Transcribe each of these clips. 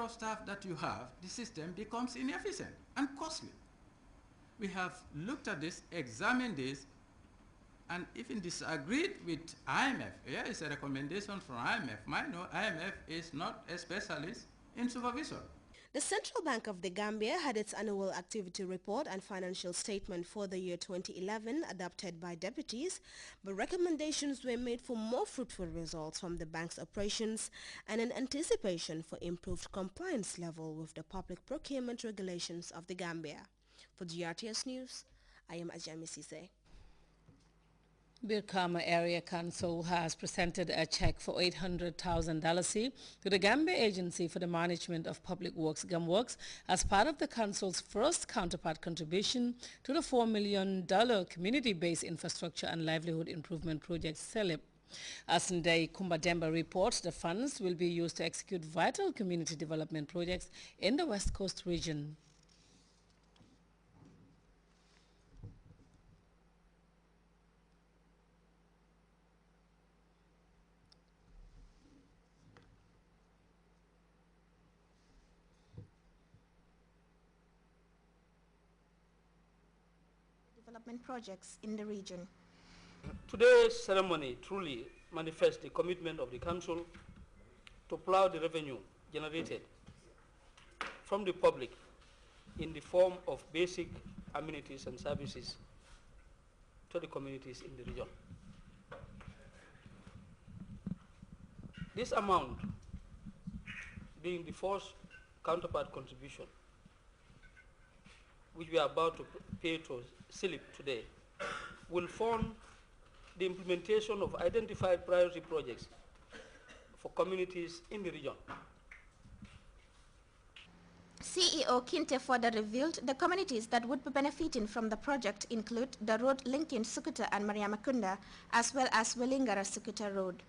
manpower staff that you have, the system becomes inefficient and costly. We have looked at this, examined this, and even disagreed with IMF. Here is a recommendation from IMF. IMF is not a specialist in supervision. The Central Bank of the Gambia had its annual activity report and financial statement for the year 2011 adopted by deputies, but recommendations were made for more fruitful results from the bank's operations and in anticipation for improved compliance level with the public procurement regulations of the Gambia. For GRTS News, I am Ajami Sise. Birkama Area Council has presented a check for $800,000 to the Gambia Agency for the Management of Public Works GAMWorks as part of the Council's first counterpart contribution to the $4 million Community-Based Infrastructure and Livelihood Improvement Project CELIP. As Ndai Kumbademba reports, the funds will be used to execute vital community development projects in the West Coast region. Development projects in the region. Today's ceremony truly manifests the commitment of the Council to plow the revenue generated from the public in the form of basic amenities and services to the communities in the region. This amount, being the first counterpart contribution, which we are about to pay to CELIP today, will fund the implementation of identified priority projects for communities in the region. CEO Kinte further revealed the communities that would be benefiting from the project include the road linking Sukuta and Mariamakunda, as well as Welingara-Sukuta Road.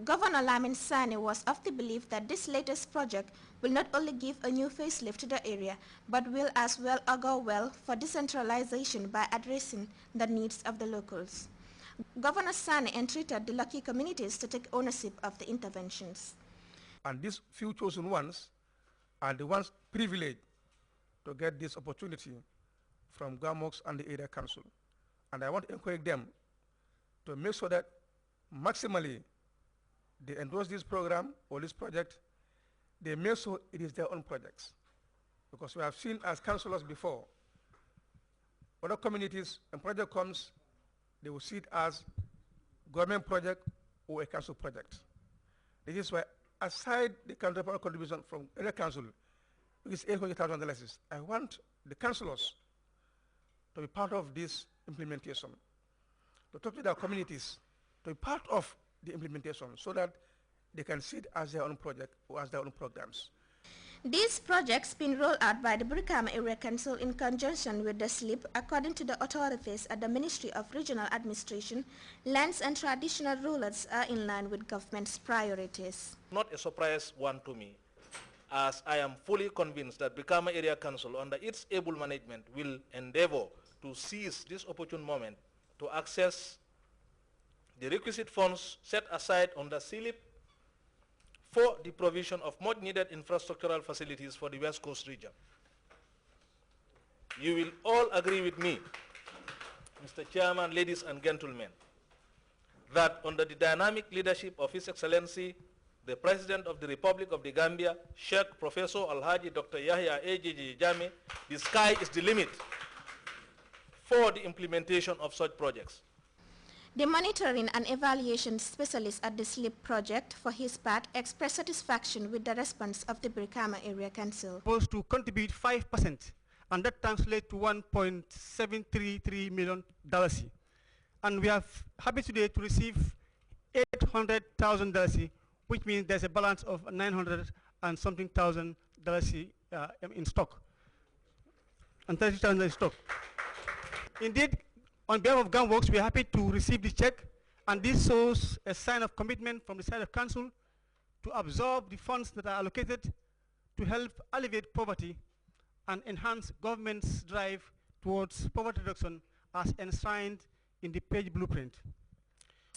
Governor Lamin Sane was of the belief that this latest project will not only give a new facelift to the area, but will as well augur well for decentralization by addressing the needs of the locals. Governor Sane entreated the lucky communities to take ownership of the interventions. And these few chosen ones are the ones privileged to get this opportunity from GAMWorks and the area council. And I want to encourage them to make sure that maximally they endorse this program or this project, they make sure it is their own projects. Because we have seen as councillors before, other communities, when project comes, they will see it as government project or a council project. This is why, aside the counterpart contribution from area council, which is $800,000, I want the councillors to be part of this implementation, to talk to their communities, to be part of the implementation so that they can see it as their own project or as their own programs. These projects been rolled out by the Brikama Area Council in conjunction with the SLIP according to the authorities at the Ministry of Regional Administration. Lands and traditional rulers are in line with government's priorities. Not a surprise one to me, as I am fully convinced that Brikama Area Council under its able management will endeavor to seize this opportune moment to access the requisite funds set aside on the CELIP for the provision of much needed infrastructural facilities for the West Coast region. You will all agree with me, Mr. Chairman, ladies and gentlemen, that under the dynamic leadership of His Excellency, the President of the Republic of the Gambia, Sheikh Professor Alhaji Dr. Yahya A.J.J. Jammeh, the sky is the limit for the implementation of such projects. The monitoring and evaluation specialist at the SLIP project, for his part, expressed satisfaction with the response of the Brikama Area Council. Supposed to contribute 5%, and that translates to $1.733 million. And we are happy today to receive $800,000, which means there's a balance of $900 and something thousand in stock, and $30,000 in stock. Indeed, on behalf of GAMWorks, we are happy to receive this check, and this shows a sign of commitment from the side of Council to absorb the funds that are allocated to help alleviate poverty and enhance government's drive towards poverty reduction as enshrined in the page blueprint.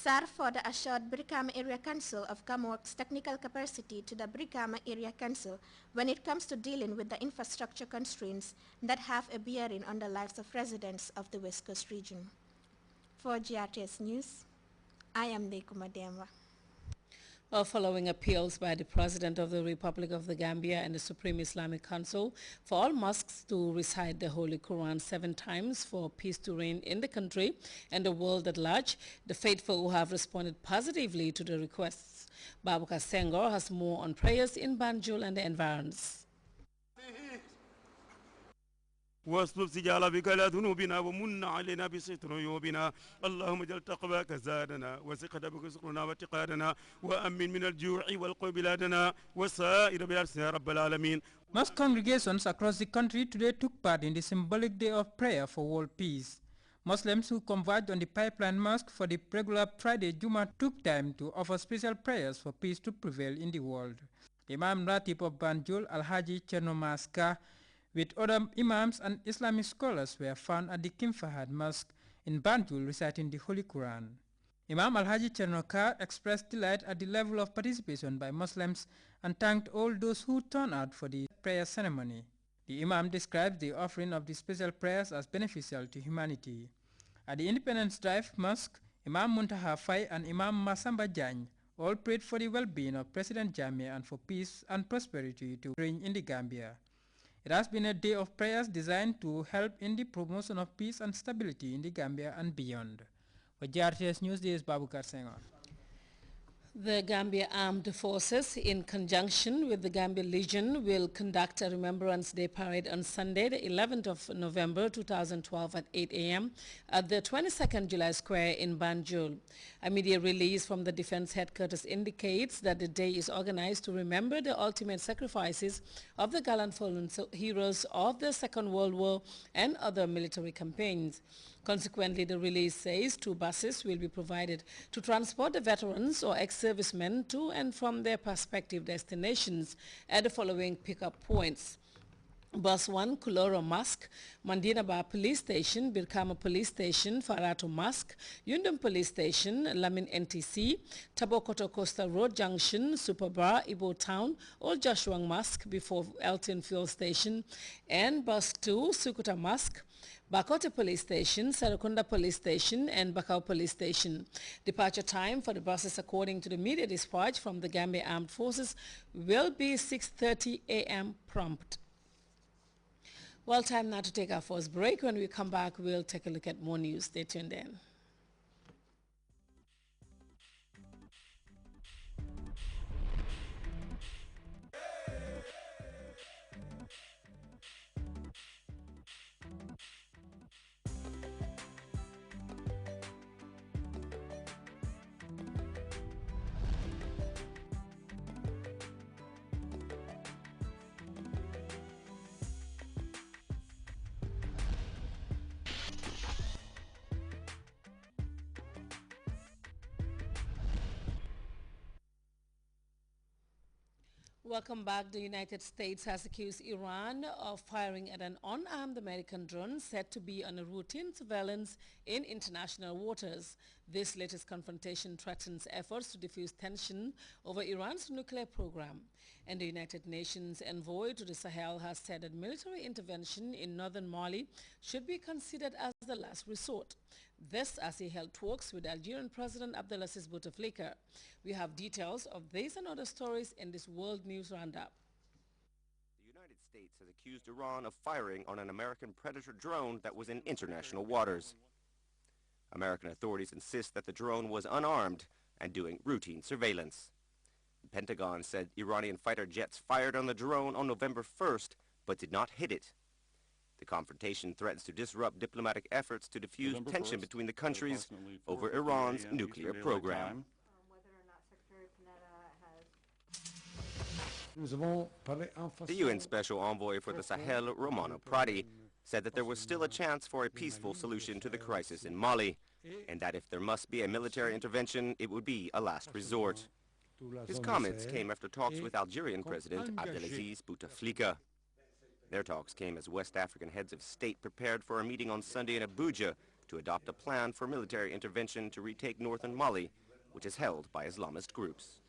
SAR further assured Brikama Area Council of Gamwork's technical capacity to the Brikama Area Council when it comes to dealing with the infrastructure constraints that have a bearing on the lives of residents of the West Coast region. For GRTS News, I am Nekuma Demwa. Well, following appeals by the President of the Republic of the Gambia and the Supreme Islamic Council for all mosques to recite the Holy Quran 7 times for peace to reign in the country and the world at large, the faithful have responded positively to the requests. Babuka Senghor has more on prayers in Banjul and the environs. واصلب سجال بك لا ذنوبنا ومن علينا بستر عيوبنا اللهم اجعل تقواك زادنا وثقة بك سقرنا واتقادنا وأمن من الجوع والقوى بلادنا وسائر بلاد يا رب العالمين. Most congregations across the country today took part in the symbolic day of prayer for world peace. Muslims who converged on the Pipeline Mosque for the regular Friday Juma took time to offer special prayers for peace to prevail in the world. Imam Ratib of Banjul, Al-Haji Cherno Maska, with other imams and Islamic scholars were found at the King Fahad Mosque in Banjul reciting the Holy Quran. Imam Al-Haji Chernoka expressed delight at the level of participation by Muslims and thanked all those who turned out for the prayer ceremony. The Imam described the offering of the special prayers as beneficial to humanity. At the Independence Drive Mosque, Imam Muntaha Fai and Imam Masamba Jany all prayed for the well-being of President Jammeh and for peace and prosperity to reign in the Gambia. It has been a day of prayers designed to help in the promotion of peace and stability in the Gambia and beyond. For GRTS News, this is Babukar Senghor. The Gambia Armed Forces, in conjunction with the Gambia Legion, will conduct a Remembrance Day parade on Sunday, the 11th of November 2012 at 8 a.m. at the 22nd July Square in Banjul. A media release from the Defense Headquarters indicates that the day is organized to remember the ultimate sacrifices of the gallant fallen heroes of the Second World War and other military campaigns. Consequently, the release says 2 buses will be provided to transport the veterans or ex-servicemen to and from their prospective destinations at the following pickup points. Bus 1, Kuloro Mosque, Mandinaba Police Station, Birkama Police Station, Farato Mosque, Yundum Police Station, Lamin NTC, Tabokoto Coastal Road Junction, Superbar, Ibo Town, Old Joshuang Mosque before Elton Fuel Station, and Bus 2, Sukuta Mosque, Bakote Police Station, Sarakunda Police Station, and Bakau Police Station. Departure time for the buses, according to the media dispatch from the Gambia Armed Forces, will be 6:30 a.m. prompt. Well, time now to take our first break. When we come back, we'll take a look at more news. Stay tuned in. Welcome back. The United States has accused Iran of firing at an unarmed American drone said to be on a routine surveillance in international waters. This latest confrontation threatens efforts to defuse tension over Iran's nuclear program. And the United Nations envoy to the Sahel has said that military intervention in northern Mali should be considered as the last resort. This as he held talks with Algerian President Abdelaziz Bouteflika. We have details of this and other stories in this World News Roundup. The United States has accused Iran of firing on an American Predator drone that was in international waters. American authorities insist that the drone was unarmed and doing routine surveillance. The Pentagon said Iranian fighter jets fired on the drone on November 1st, but did not hit it. The confrontation threatens to disrupt diplomatic efforts to diffuse tension between the countries over Iran's nuclear program. The UN Special Envoy for the Sahel, Romano Prodi, said that there was still a chance for a peaceful solution to the crisis in Mali, and that if there must be a military intervention, it would be a last resort. His comments came after talks with Algerian President Abdelaziz Bouteflika. Their talks came as West African heads of state prepared for a meeting on Sunday in Abuja to adopt a plan for military intervention to retake northern Mali, which is held by Islamist groups.